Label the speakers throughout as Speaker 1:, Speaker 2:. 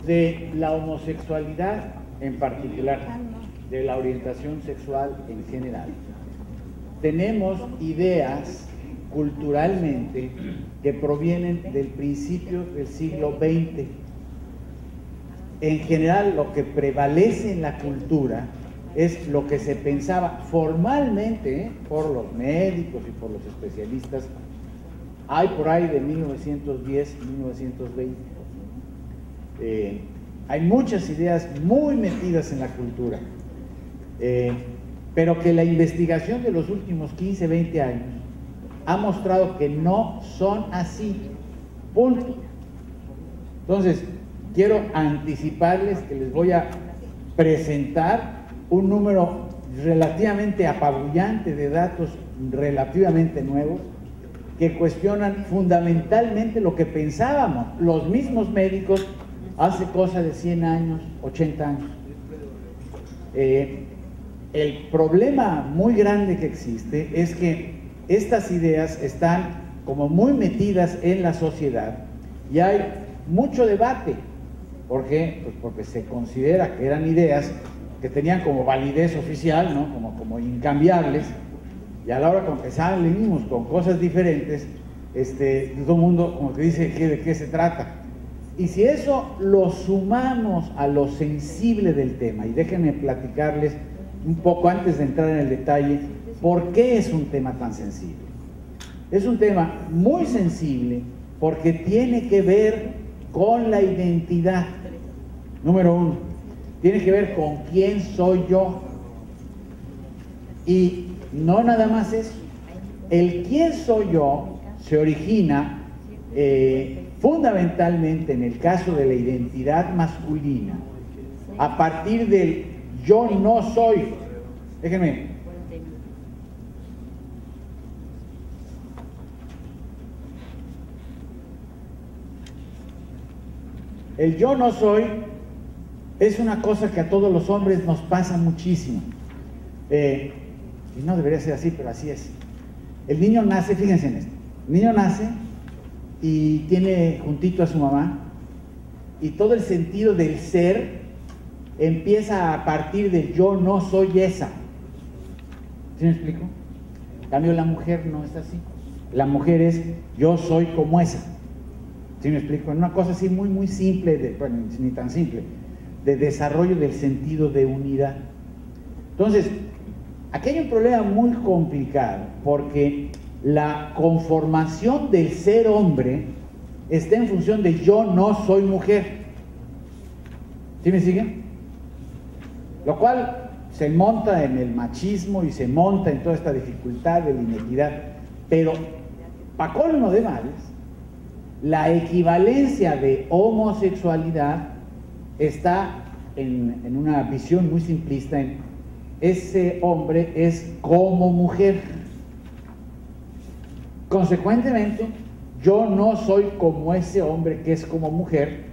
Speaker 1: de la homosexualidad en particular, de la orientación sexual en general, tenemos ideas culturalmente que provienen del principio del siglo XX. En general, lo que prevalece en la cultura es lo que se pensaba formalmente por los médicos y por los especialistas. Hay por ahí de 1910 y 1920. Hay muchas ideas muy metidas en la cultura, pero que la investigación de los últimos 15, 20 años ha mostrado que no son así. Punto. Entonces, quiero anticiparles que les voy a presentar un número relativamente apabullante de datos relativamente nuevos que cuestionan fundamentalmente lo que pensábamos los mismos médicos hace cosa de 100 años, 80 años. El problema muy grande que existe es que estas ideas están como muy metidas en la sociedad y hay mucho debate. ¿Por qué? Pues porque se considera que eran ideas que tenían como validez oficial, ¿no? como incambiables, y a la hora con que salimos con cosas diferentes, todo el mundo como que dice de qué se trata. Y si eso lo sumamos a lo sensible del tema, y déjenme platicarles un poco antes de entrar en el detalle, ¿por qué es un tema tan sensible? Es un tema muy sensible porque tiene que ver con la identidad. Número uno, tiene que ver con quién soy yo. Y no nada más eso. El quién soy yo se origina fundamentalmente en el caso de la identidad masculina a partir del yo no soy. Déjenme. El yo no soy es una cosa que a todos los hombres nos pasa muchísimo. Y no debería ser así, pero así es. El niño nace, fíjense en esto, el niño nace y tiene juntito a su mamá y todo el sentido del ser empieza a partir del yo no soy esa. ¿Sí me explico? En cambio la mujer no es así. La mujer es yo soy como esa. ¿Sí me explico? Una cosa así muy muy simple, bueno, ni tan simple, de desarrollo del sentido de unidad. Entonces, aquí hay un problema muy complicado porque la conformación del ser hombre está en función de yo no soy mujer. ¿Sí me siguen? Lo cual se monta en el machismo y se monta en toda esta dificultad de la inequidad, pero para colmo de males, la equivalencia de homosexualidad está en una visión muy simplista en ese hombre es como mujer. Consecuentemente, yo no soy como ese hombre que es como mujer,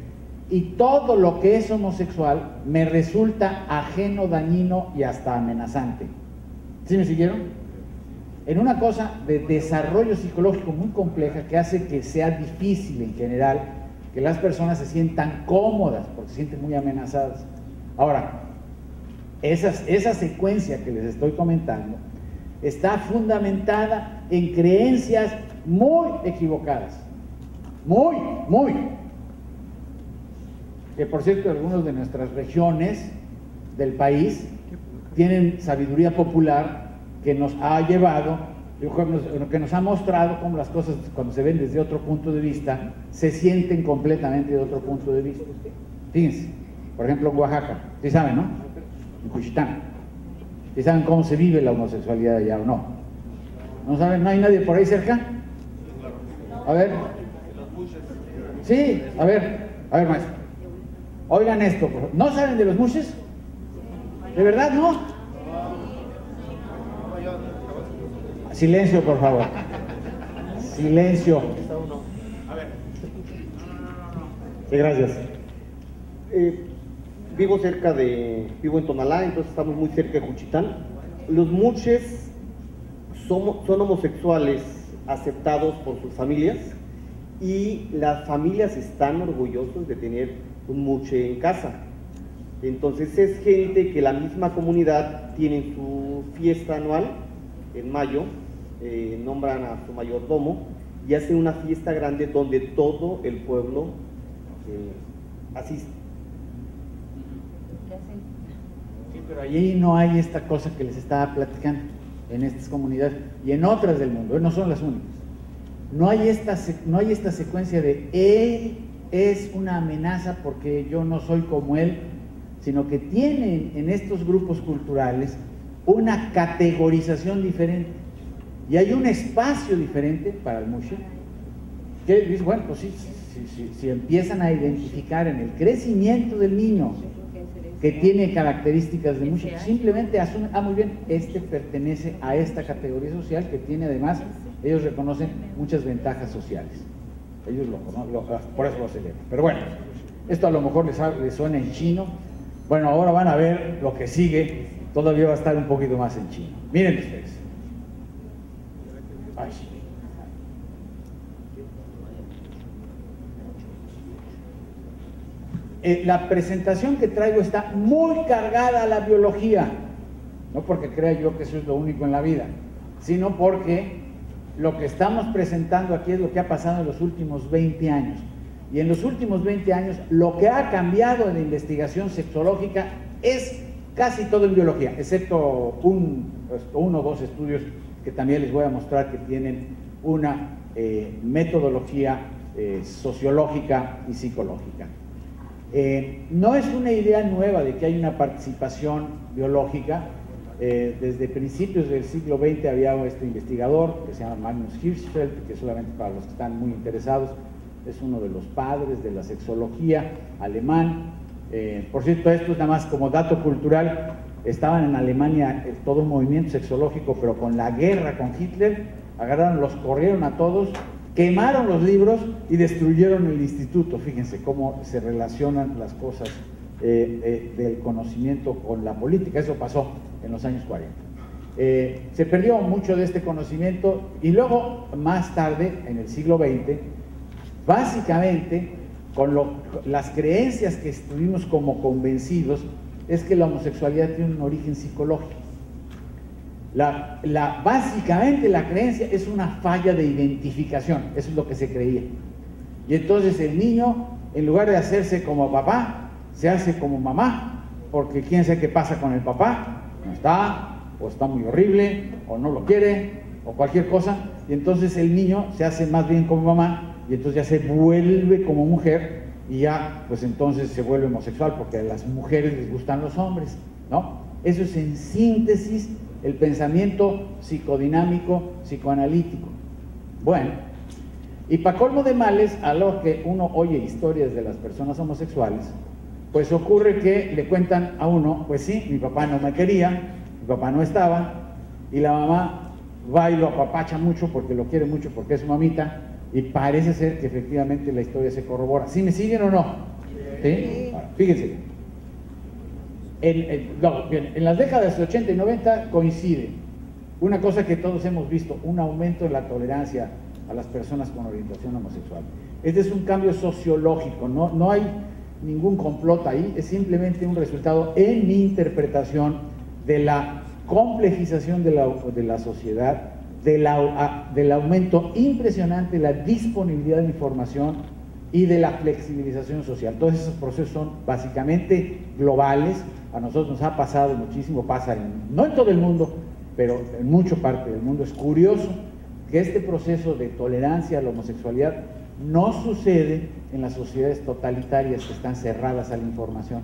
Speaker 1: y todo lo que es homosexual me resulta ajeno, dañino y hasta amenazante. ¿Sí me siguieron? En una cosa de desarrollo psicológico muy compleja que hace que sea difícil en general que las personas se sientan cómodas porque se sienten muy amenazadas. Ahora, esa secuencia que les estoy comentando está fundamentada en creencias muy equivocadas, muy, que por cierto algunas de nuestras regiones del país tienen sabiduría popular que nos ha llevado, que nos ha mostrado cómo las cosas cuando se ven desde otro punto de vista se sienten completamente de otro punto de vista. Fíjense, por ejemplo en Oaxaca, ¿sí saben, no? En Juchitán, ¿sí saben cómo se vive la homosexualidad allá o no? ¿No saben? ¿No hay nadie por ahí cerca? A ver. Sí, a ver maestro. Oigan esto, ¿no saben de los mushes? ¿De verdad no? Silencio, por favor. Silencio. Sí, gracias.
Speaker 2: Vivo en Tonalá, entonces estamos muy cerca de Juchitán. Los mushes son homosexuales aceptados por sus familias y las familias están orgullosos de tener un muche en casa. Entonces es gente que la misma comunidad tiene su fiesta anual en mayo, nombran a su mayordomo y hacen una fiesta grande donde todo el pueblo asiste.
Speaker 1: Sí, pero allí no hay esta cosa que les estaba platicando en estas comunidades y en otras del mundo, no son las únicas. No hay esta secuencia de él es una amenaza porque yo no soy como él, sino que tienen en estos grupos culturales una categorización diferente y hay un espacio diferente para el mushe que dice, bueno, pues sí, si empiezan a identificar en el crecimiento del niño que tiene características de mushe, simplemente asumen, muy bien, este pertenece a esta categoría social que tiene además, ellos reconocen muchas ventajas sociales, ellos por eso lo celebran. Pero bueno, esto a lo mejor les suena en chino. Bueno, ahora van a ver lo que sigue, todavía va a estar un poquito más en chino. Miren ustedes. Ay, sí. La presentación que traigo está muy cargada a la biología, no porque crea yo que eso es lo único en la vida, sino porque lo que estamos presentando aquí es lo que ha pasado en los últimos 20 años. Y en los últimos 20 años lo que ha cambiado en la investigación sexológica es casi todo en biología, excepto uno o dos estudios que también les voy a mostrar que tienen una metodología sociológica y psicológica. No es una idea nueva de que hay una participación biológica. Desde principios del siglo XX había este investigador que se llama Magnus Hirschfeld, que solamente para los que están muy interesados, es uno de los padres de la sexología alemán. Por cierto, esto es nada más como dato cultural, estaban en Alemania todo un movimiento sexológico, pero con la guerra con Hitler, agarraron, los corrieron a todos, quemaron los libros y destruyeron el instituto. Fíjense cómo se relacionan las cosas del conocimiento con la política. Eso pasó en los años 40. Se perdió mucho de este conocimiento y luego, más tarde, en el siglo XX, básicamente, con las creencias que estuvimos como convencidos, es que la homosexualidad tiene un origen psicológico. Básicamente la creencia es una falla de identificación, eso es lo que se creía. Y entonces el niño, en lugar de hacerse como papá, se hace como mamá, porque quién sabe qué pasa con el papá, no está, o está muy horrible, o no lo quiere, o cualquier cosa, y entonces el niño se hace más bien como mamá, y entonces ya se vuelve como mujer, y ya, pues entonces se vuelve homosexual, porque a las mujeres les gustan los hombres, ¿no? Eso es en síntesis el pensamiento psicodinámico, psicoanalítico. Bueno, y para colmo de males, a lo que uno oye historias de las personas homosexuales, pues ocurre que le cuentan a uno, pues sí, mi papá no me quería, mi papá no estaba, y la mamá va y lo apapacha mucho porque lo quiere mucho, porque es su mamita, y parece ser que efectivamente la historia se corrobora. ¿Sí me siguen o no? ¿Sí? Ahora, fíjense. En las décadas de 80 y 90 coincide una cosa que todos hemos visto, un aumento en la tolerancia a las personas con orientación homosexual. Este es un cambio sociológico, no hay ningún complot ahí, es simplemente un resultado, en mi interpretación, de la complejización de la sociedad, del aumento impresionante de la disponibilidad de información y de la flexibilización social. Todos esos procesos son básicamente globales. A nosotros nos ha pasado muchísimo, pasa no en todo el mundo, pero en mucha parte del mundo. Es curioso que este proceso de tolerancia a la homosexualidad no sucede en las sociedades totalitarias que están cerradas a la información,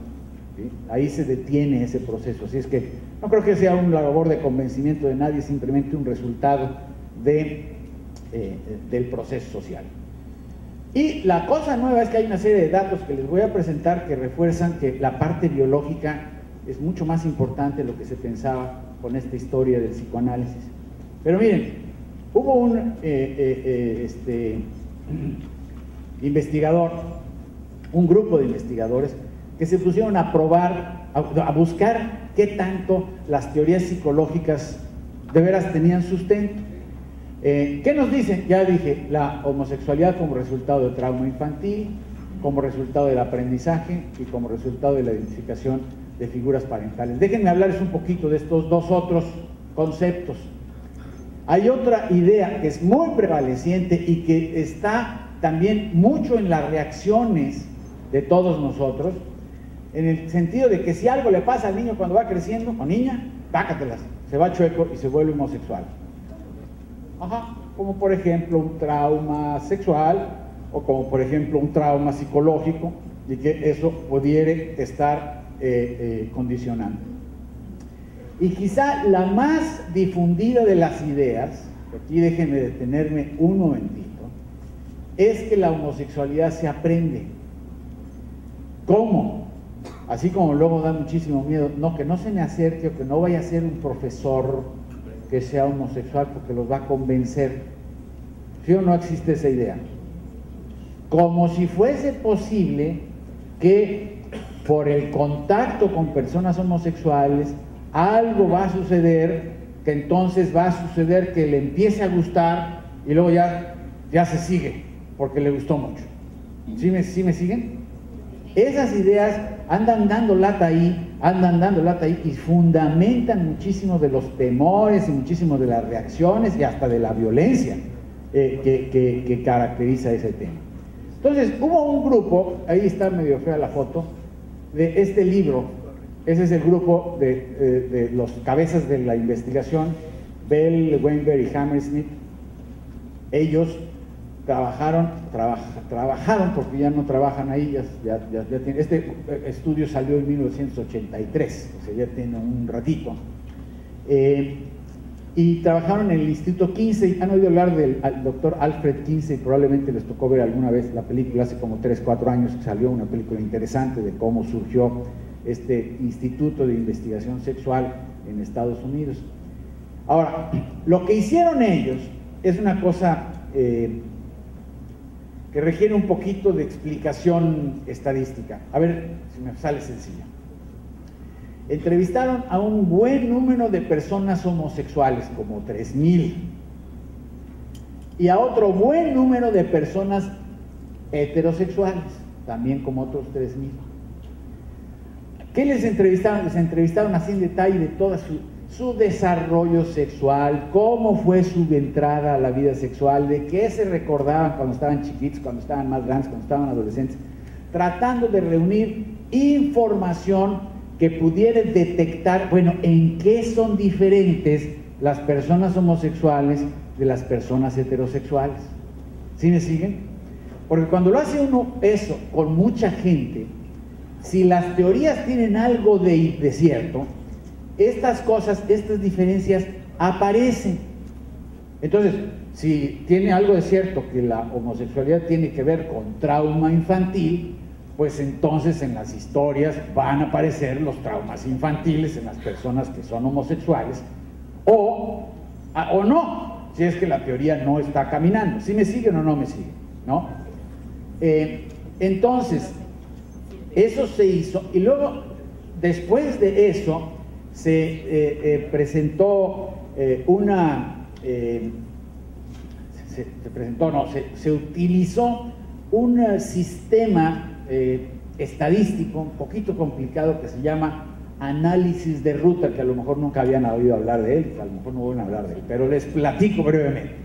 Speaker 1: ¿sí? Ahí se detiene ese proceso. Así es que no creo que sea una labor de convencimiento de nadie, simplemente un resultado del proceso social. Y la cosa nueva es que hay una serie de datos que les voy a presentar que refuerzan que la parte biológica es mucho más importante de lo que se pensaba con esta historia del psicoanálisis. Pero miren, hubo un investigador, un grupo de investigadores que se pusieron a probar, a buscar qué tanto las teorías psicológicas de veras tenían sustento. ¿Qué nos dicen? Ya dije, la homosexualidad como resultado de trauma infantil, como resultado del aprendizaje y como resultado de la identificación de figuras parentales. Déjenme hablarles un poquito de estos dos otros conceptos. Hay otra idea que es muy prevaleciente y que está también mucho en las reacciones de todos nosotros, en el sentido de que si algo le pasa al niño cuando va creciendo, o niña, pácatelas, se va chueco y se vuelve homosexual. Ajá, como por ejemplo un trauma sexual, o como por ejemplo un trauma psicológico, y que eso pudiera estar condicionando. Y quizá la más difundida de las ideas, aquí déjenme detenerme un momentito, es que la homosexualidad se aprende. ¿Cómo? Así como luego da muchísimo miedo, no, que no se me acerque o que no vaya a ser un profesor que sea homosexual porque los va a convencer. ¿Sí o no existe esa idea? Como si fuese posible que por el contacto con personas homosexuales algo va a suceder, que entonces va a suceder que le empiece a gustar y luego ya se sigue porque le gustó mucho. ¿Sí me siguen? Esas ideas andan dando lata ahí y fundamentan muchísimo de los temores y muchísimo de las reacciones y hasta de la violencia que caracteriza ese tema. Entonces, hubo un grupo, ahí está medio fea la foto, de este libro. Ese es el grupo de los cabezas de la investigación, Bell, Weinberg y Hammersmith. Ellos trabajaron porque ya no trabajan ahí, ya tienen, este estudio salió en 1983, o sea, ya tiene un ratito, y trabajaron en el Instituto Kinsey. Han oído hablar del doctor Alfred Kinsey, probablemente les tocó ver alguna vez la película, hace como 3 o 4 años que salió una película interesante de cómo surgió este Instituto de Investigación Sexual en Estados Unidos. Ahora, lo que hicieron ellos es una cosa que requiere un poquito de explicación estadística. A ver si me sale sencillo. Entrevistaron a un buen número de personas homosexuales, como 3,000, y a otro buen número de personas heterosexuales, también como otros 3,000. ¿Qué les entrevistaron? Les entrevistaron así en detalle de todo su desarrollo sexual, cómo fue su entrada a la vida sexual, de qué se recordaban cuando estaban chiquitos, cuando estaban más grandes, cuando estaban adolescentes, tratando de reunir información que pudiera detectar, bueno, en qué son diferentes las personas homosexuales de las personas heterosexuales. ¿Sí me siguen? Porque cuando lo hace uno eso con mucha gente, si las teorías tienen algo de cierto, estas cosas, estas diferencias aparecen. Entonces, si tiene algo de cierto que la homosexualidad tiene que ver con trauma infantil, pues entonces en las historias van a aparecer los traumas infantiles en las personas que son homosexuales, o no, si es que la teoría no está caminando. ¿Sí me siguen o no me siguen? ¿No? Entonces, eso se hizo, y luego, después de eso, se presentó se utilizó un sistema estadístico un poquito complicado que se llama análisis de ruta, que a lo mejor nunca habían oído hablar de él, que a lo mejor no vuelven a hablar de él, pero les platico brevemente.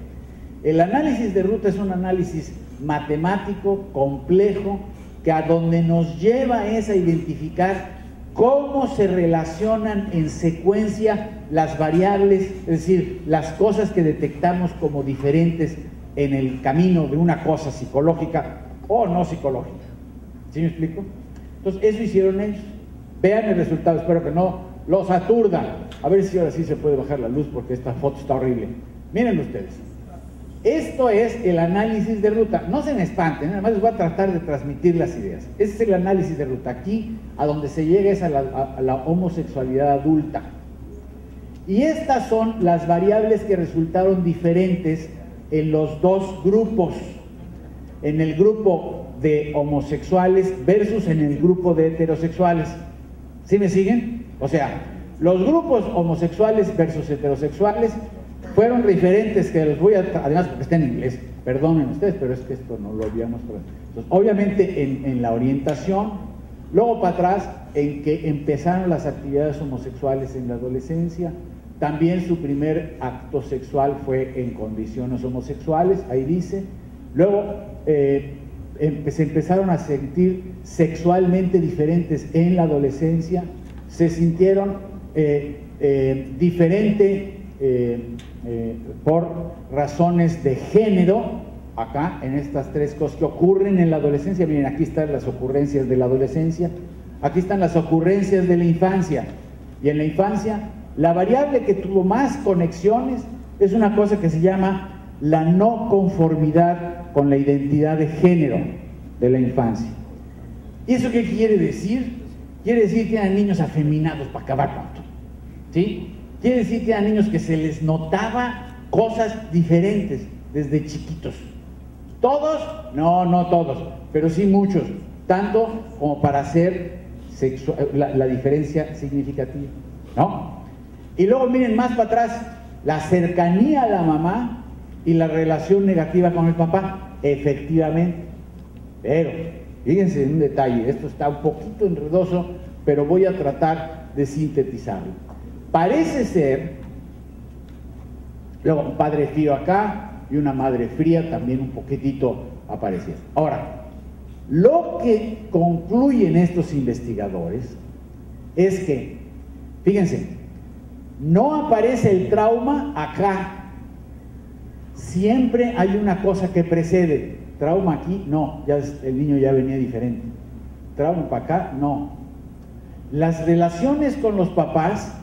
Speaker 1: El análisis de ruta es un análisis matemático, complejo, que a donde nos lleva es a identificar cómo se relacionan en secuencia las variables, es decir, las cosas que detectamos como diferentes en el camino de una cosa psicológica o no psicológica. ¿Sí me explico? Entonces, eso hicieron ellos. Vean el resultado, espero que no los aturdan. A ver si ahora sí se puede bajar la luz porque esta foto está horrible. Miren ustedes. Esto es el análisis de ruta. No se me espanten, nada más les voy a tratar de transmitir las ideas. Ese es el análisis de ruta. Aquí, a donde se llega es a la homosexualidad adulta. Y estas son las variables que resultaron diferentes en los dos grupos. En el grupo de homosexuales versus en el grupo de heterosexuales. ¿Sí me siguen? O sea, los grupos homosexuales versus heterosexuales fueron diferentes, que los voy a, además porque está en inglés, perdonen ustedes, pero es que esto no lo habíamos... Entonces, obviamente en la orientación, luego para atrás, en que empezaron las actividades homosexuales en la adolescencia, también su primer acto sexual fue en condiciones homosexuales, ahí dice, luego se empezaron a sentir sexualmente diferentes en la adolescencia, se sintieron diferente por razones de género, acá en estas tres cosas que ocurren en la adolescencia. Miren, aquí están las ocurrencias de la adolescencia, aquí están las ocurrencias de la infancia, y en la infancia la variable que tuvo más conexiones es una cosa que se llama la no conformidad con la identidad de género de la infancia. ¿Y eso qué quiere decir? Quiere decir que eran niños afeminados para acabar pronto, ¿sí? Quiere decir que eran niños que se les notaba cosas diferentes desde chiquitos. ¿Todos? No, no todos, pero sí muchos, tanto como para hacer la diferencia significativa, ¿no? Y luego miren más para atrás, la cercanía a la mamá y la relación negativa con el papá, efectivamente. Pero, fíjense en un detalle, esto está un poquito enredoso, pero voy a tratar de sintetizarlo. Parece ser, luego un padre frío acá y una madre fría también un poquitito apareciendo. Ahora, lo que concluyen estos investigadores es que, fíjense, no aparece el trauma acá, siempre hay una cosa que precede. Trauma aquí, no, ya el niño ya venía diferente. Trauma para acá, no. Las relaciones con los papás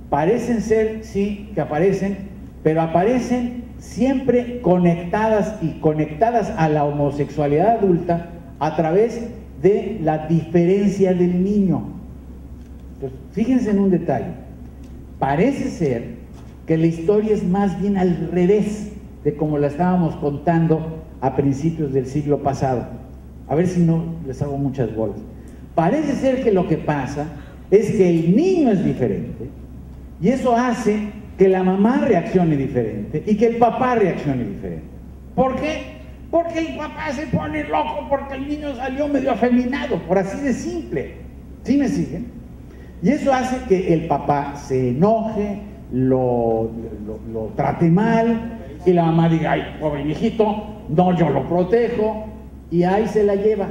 Speaker 1: parecen ser, sí, que aparecen, pero aparecen siempre conectadas y conectadas a la homosexualidad adulta a través de la diferencia del niño. Entonces, fíjense en un detalle. Parece ser que la historia es más bien al revés de como la estábamos contando a principios del siglo pasado. A ver si no les hago muchas bolas. Parece ser que lo que pasa es que el niño es diferente y eso hace que la mamá reaccione diferente y que el papá reaccione diferente. ¿Por qué? Porque el papá se pone loco porque el niño salió medio afeminado, por así de simple. ¿Sí me siguen? Y eso hace que el papá se enoje, lo trate mal, y la mamá diga, ay, pobre viejito, no, yo lo protejo, y ahí se la lleva.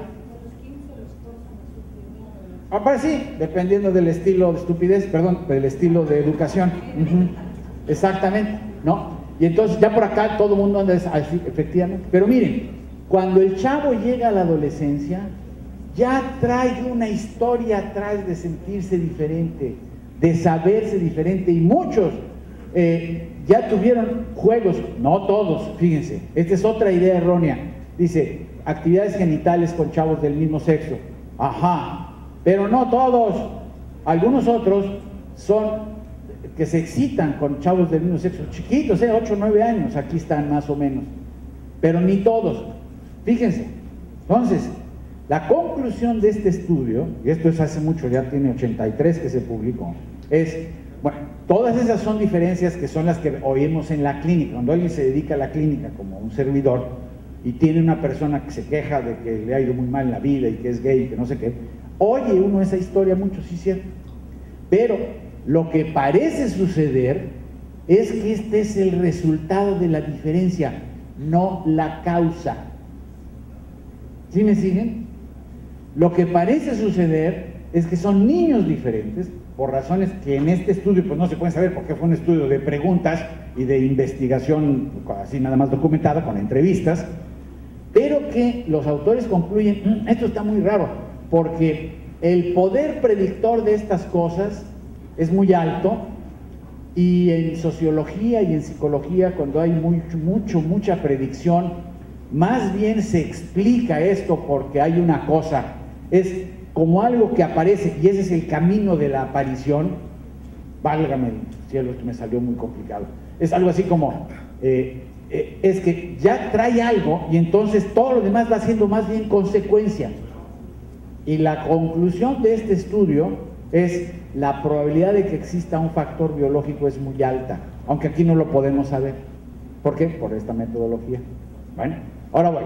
Speaker 1: Pues sí, dependiendo del estilo de estupidez, perdón, del estilo de educación. Exactamente, ¿no? Y entonces ya por acá todo el mundo anda así, efectivamente. Pero miren, cuando el chavo llega a la adolescencia, ya trae una historia atrás de sentirse diferente, de saberse diferente, y muchos ya tuvieron juegos, no todos, fíjense, esta es otra idea errónea, dice, actividades genitales con chavos del mismo sexo, ajá, pero no todos, algunos otros son que se excitan con chavos del mismo sexo, chiquitos, 8 o 9 años, aquí están más o menos, pero ni todos, fíjense. Entonces, la conclusión de este estudio, y esto es hace mucho, ya tiene 83 que se publicó, es, bueno, todas esas son diferencias que son las que oímos en la clínica. Cuando alguien se dedica a la clínica como un servidor y tiene una persona que se queja de que le ha ido muy mal en la vida y que es gay y que no sé qué, oye uno esa historia mucho, sí, cierto. Pero lo que parece suceder es que este es el resultado de la diferencia, no la causa. ¿Sí me siguen? Lo que parece suceder es que son niños diferentes, por razones que en este estudio pues no se pueden saber porque fue un estudio de preguntas y de investigación así nada más documentada con entrevistas, pero que los autores concluyen, esto está muy raro, porque el poder predictor de estas cosas es muy alto, y en sociología y en psicología, cuando hay mucha predicción, más bien se explica esto porque hay una cosa, es como algo que aparece, y ese es el camino de la aparición. Válgame el cielo, esto me salió muy complicado. Es algo así como, es que ya trae algo y entonces todo lo demás va siendo más bien consecuencia. Y la conclusión de este estudio es la probabilidad de que exista un factor biológico es muy alta, aunque aquí no lo podemos saber. ¿Por qué? Por esta metodología. Bueno, ahora voy.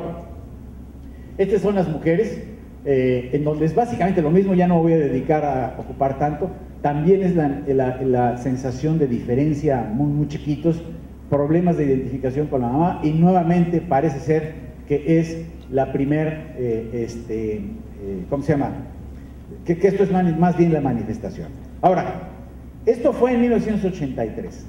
Speaker 1: Estas son las mujeres, en donde es básicamente lo mismo, ya no me voy a dedicar a ocupar tanto. También es la sensación de diferencia muy chiquitos, problemas de identificación con la mamá, y nuevamente parece ser que es la primer, ¿cómo se llama? Que esto es más bien la manifestación. Ahora, esto fue en 1983.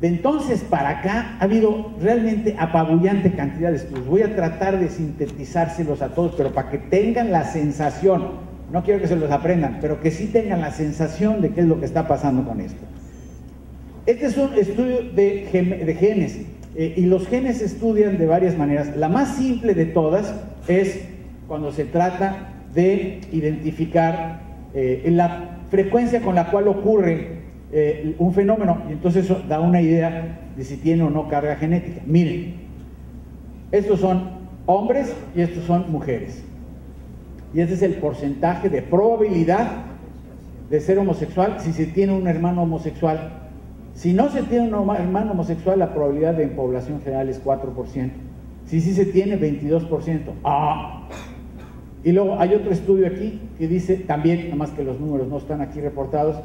Speaker 1: De entonces para acá ha habido realmente apabullante cantidad de estudios. Voy a tratar de sintetizárselos a todos, pero para que tengan la sensación, no quiero que se los aprendan, pero que sí tengan la sensación de qué es lo que está pasando con esto. Este es un estudio de genes, y los genes se estudian de varias maneras. La más simple de todas es cuando se trata de identificar la frecuencia con la cual ocurre un fenómeno, y entonces eso da una idea de si tiene o no carga genética. Miren, estos son hombres y estos son mujeres, y este es el porcentaje de probabilidad de ser homosexual si se tiene un hermano homosexual. Si no se tiene un hermano homosexual, la probabilidad de en población general es 4%. Si sí se tiene, 22%. Y luego hay otro estudio aquí que dice también, nada más que los números no están aquí reportados,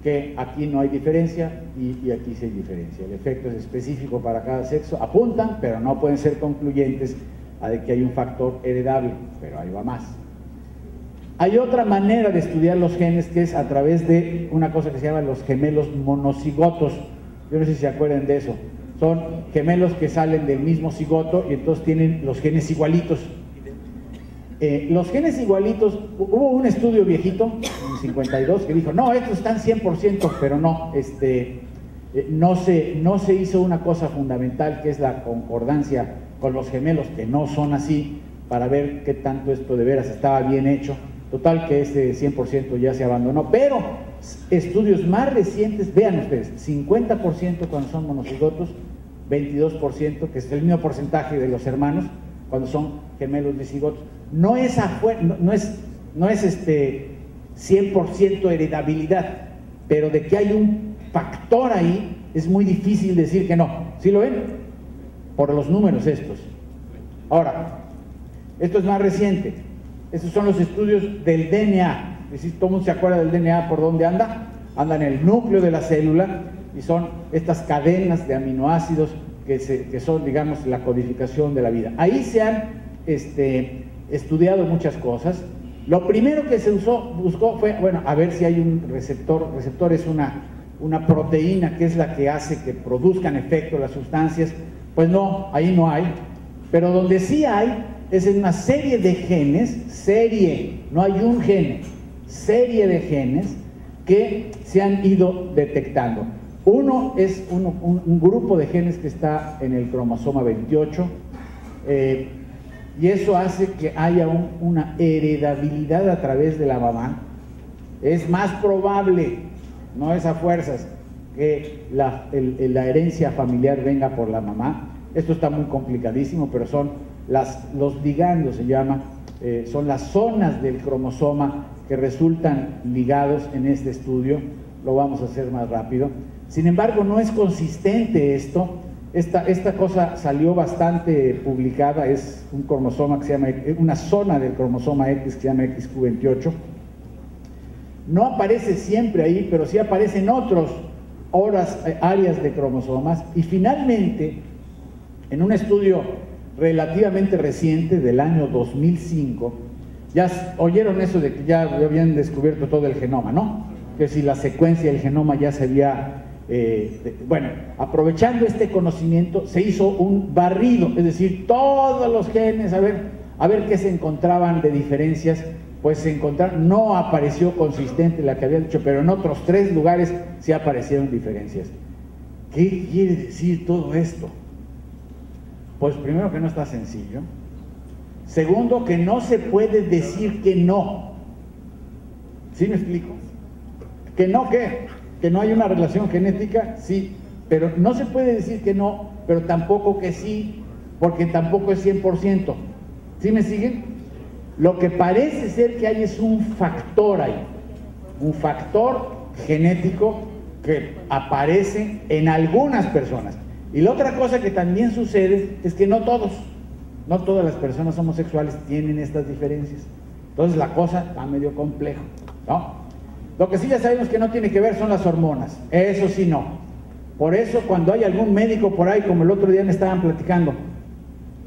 Speaker 1: que aquí no hay diferencia y aquí sí hay diferencia. El efecto es específico para cada sexo. Apuntan, pero no pueden ser concluyentes a de que hay un factor heredable, pero ahí va más. Hay otra manera de estudiar los genes, que es a través de una cosa que se llama los gemelos monocigotos. Yo no sé si se acuerdan de eso. Son gemelos que salen del mismo cigoto y entonces tienen los genes igualitos. Los genes igualitos, hubo un estudio viejito, en 52, que dijo, no, estos están 100%, pero no, no se hizo una cosa fundamental, que es la concordancia con los gemelos, que no son así, para ver qué tanto esto de veras estaba bien hecho. Total que ese 100% ya se abandonó, pero estudios más recientes, vean ustedes, 50% cuando son monocigotos, 22%, que es el mismo porcentaje de los hermanos, cuando son gemelos dicigotos. No es 100% heredabilidad, pero de que hay un factor ahí, es muy difícil decir que no. ¿Sí lo ven? Por los números estos. Ahora, esto es más reciente. Estos son los estudios del DNA. Es decir, todo el mundo se acuerda del DNA, ¿por dónde anda? Anda en el núcleo de la célula, y son estas cadenas de aminoácidos que son, digamos, la codificación de la vida. Ahí se han estudiado muchas cosas. Lo primero que se buscó fue, bueno, a ver si hay un receptor. Receptor es una proteína que es la que hace que produzcan efecto las sustancias. Pues no, ahí no hay. Pero donde sí hay es en una serie de genes, no hay un gen, serie de genes que se han ido detectando. Uno es un grupo de genes que está en el cromosoma 28, y eso hace que haya una heredabilidad a través de la mamá. Es más probable, no es a fuerzas, que la herencia familiar venga por la mamá. Esto está muy complicadísimo, pero son los ligandos, se llama, son las zonas del cromosoma que resultan ligados en este estudio. Lo vamos a hacer más rápido. Sin embargo, no es consistente esto. Esta cosa salió bastante publicada, es un cromosoma que se llama, una zona del cromosoma X que se llama XQ28. No aparece siempre ahí, pero sí aparece en otras áreas de cromosomas. Y finalmente, en un estudio relativamente reciente del año 2005, ya oyeron eso de que ya habían descubierto todo el genoma, ¿no? Que si la secuencia del genoma ya se había... bueno, aprovechando este conocimiento se hizo un barrido, es decir, todos los genes, a ver qué se encontraban de diferencias. Pues se encontraron, no apareció consistente la que había dicho, pero en otros 3 lugares sí aparecieron diferencias. ¿Qué quiere decir todo esto? Pues primero, que no está sencillo. Segundo, que no se puede decir que no. ¿Sí me explico? ¿Que no qué? ¿Que no hay una relación genética? Sí, pero no se puede decir que no, pero tampoco que sí, porque tampoco es 100%. ¿Sí me siguen? Lo que parece ser que hay es un factor ahí, un factor genético que aparece en algunas personas. Y la otra cosa que también sucede es que no todos. No todas las personas homosexuales tienen estas diferencias. Entonces la cosa está medio complejo, ¿no? Lo que sí ya sabemos que no tiene que ver son las hormonas, eso sí no. Por eso cuando hay algún médico por ahí, como el otro día me estaban platicando,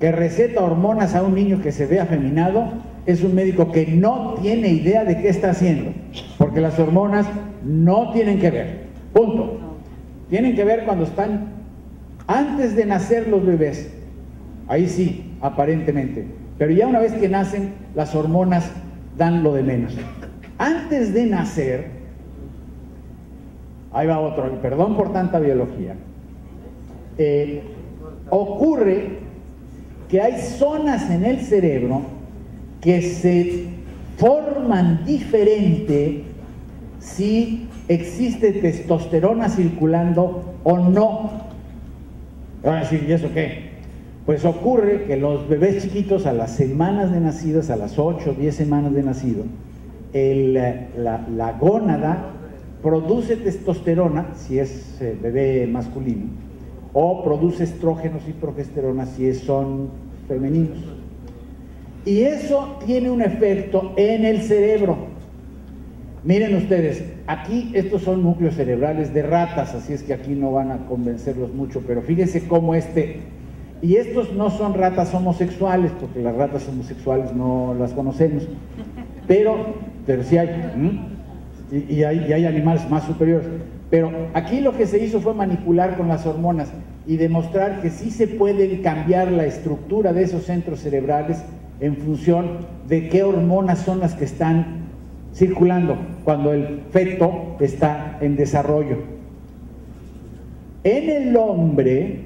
Speaker 1: que receta hormonas a un niño que se ve afeminado, es un médico que no tiene idea de qué está haciendo, porque las hormonas no tienen que ver, punto. Tienen que ver cuando están antes de nacer los bebés, ahí sí, aparentemente, pero ya una vez que nacen, las hormonas dan lo de menos. Antes de nacer, ahí va otro, perdón por tanta biología, ocurre que hay zonas en el cerebro que se forman diferente si existe testosterona circulando o no. Van a decir, ¿y eso qué? Pues ocurre que los bebés chiquitos a las semanas de nacidos, a las 8 o 10 semanas de nacido, la gónada produce testosterona, si es bebé masculino, o produce estrógenos y progesterona si son femeninos. Y eso tiene un efecto en el cerebro. Miren ustedes, aquí estos son núcleos cerebrales de ratas, así es que aquí no van a convencerlos mucho, pero fíjense cómo y estos no son ratas homosexuales, porque las ratas homosexuales no las conocemos, pero sí hay, y hay animales más superiores. Pero aquí lo que se hizo fue manipular con las hormonas y demostrar que sí se puede cambiar la estructura de esos centros cerebrales en función de qué hormonas son las que están circulando cuando el feto está en desarrollo. En el hombre,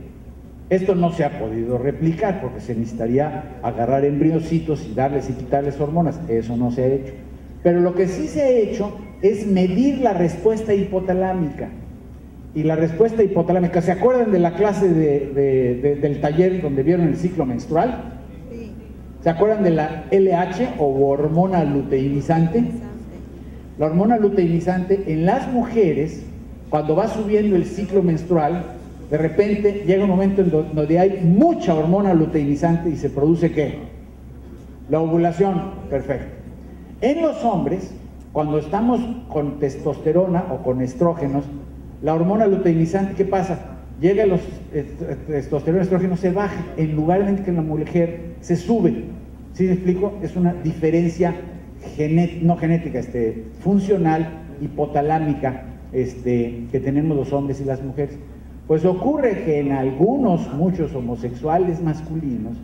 Speaker 1: esto no se ha podido replicar porque se necesitaría agarrar embriocitos y darles y quitarles hormonas, eso no se ha hecho. Pero lo que sí se ha hecho es medir la respuesta hipotalámica. Y la respuesta hipotalámica, ¿se acuerdan de la clase del taller donde vieron el ciclo menstrual? Sí. ¿Se acuerdan de la LH o hormona luteinizante? La hormona luteinizante en las mujeres, cuando va subiendo el ciclo menstrual, de repente llega un momento en donde hay mucha hormona luteinizante y se produce ¿qué? La ovulación, perfecto. En los hombres, cuando estamos con testosterona o con estrógenos, la hormona luteinizante, ¿qué pasa? Llega los testosterona y estrógenos, se baja, en lugar de que en la mujer se sube. ¿Sí me explico? Es una diferencia no genética, funcional, hipotalámica, que tenemos los hombres y las mujeres. Pues ocurre que en muchos homosexuales masculinos,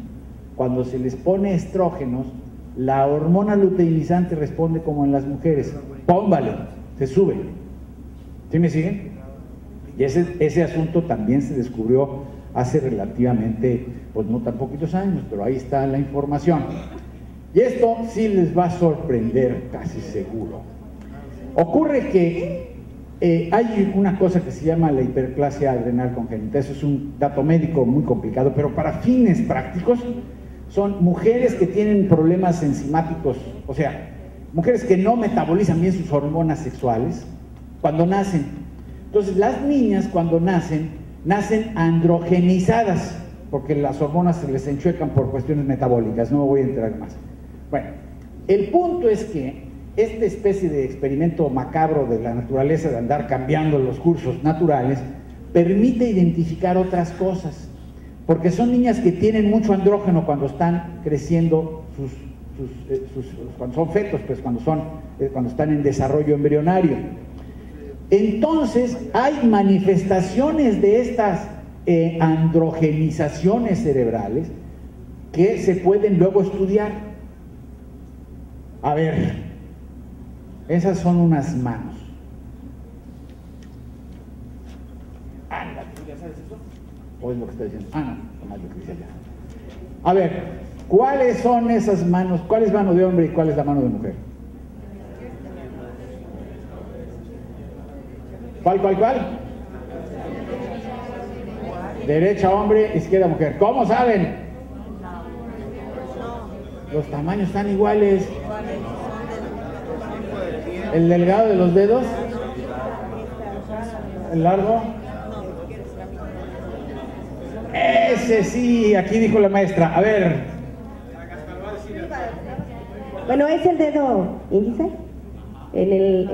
Speaker 1: cuando se les pone estrógenos, la hormona luteinizante responde como en las mujeres, pómbale, se sube. ¿Sí me siguen? Y ese asunto también se descubrió hace relativamente, pues no tan poquitos años, pero ahí está la información. Y esto sí les va a sorprender, casi seguro. Ocurre que hay una cosa que se llama la hiperplasia adrenal congénita. Eso es un dato médico muy complicado, pero para fines prácticos son mujeres que tienen problemas enzimáticos, o sea, mujeres que no metabolizan bien sus hormonas sexuales cuando nacen. Entonces las niñas cuando nacen androgenizadas, porque las hormonas se les enchuecan por cuestiones metabólicas, no me voy a entrar más. Bueno, el punto es que esta especie de experimento macabro de la naturaleza de andar cambiando los cursos naturales permite identificar otras cosas, porque son niñas que tienen mucho andrógeno cuando están creciendo, cuando son fetos, pues cuando están en desarrollo embrionario. Entonces hay manifestaciones de estas androgenizaciones cerebrales que se pueden luego estudiar. A ver, esas son unas manos. ¿Tú ya sabes eso? ¿O es lo que está diciendo? No, nomás lo que dice allá. A ver, ¿cuáles son esas manos? ¿Cuál es mano de hombre y cuál es la mano de mujer? ¿Cuál? Derecha hombre, izquierda mujer. ¿Cómo saben? Los tamaños están iguales. ¿El delgado de los dedos? ¿El largo? Ese sí, aquí dijo la maestra. A ver,
Speaker 3: Bueno, es el dedo índice. En el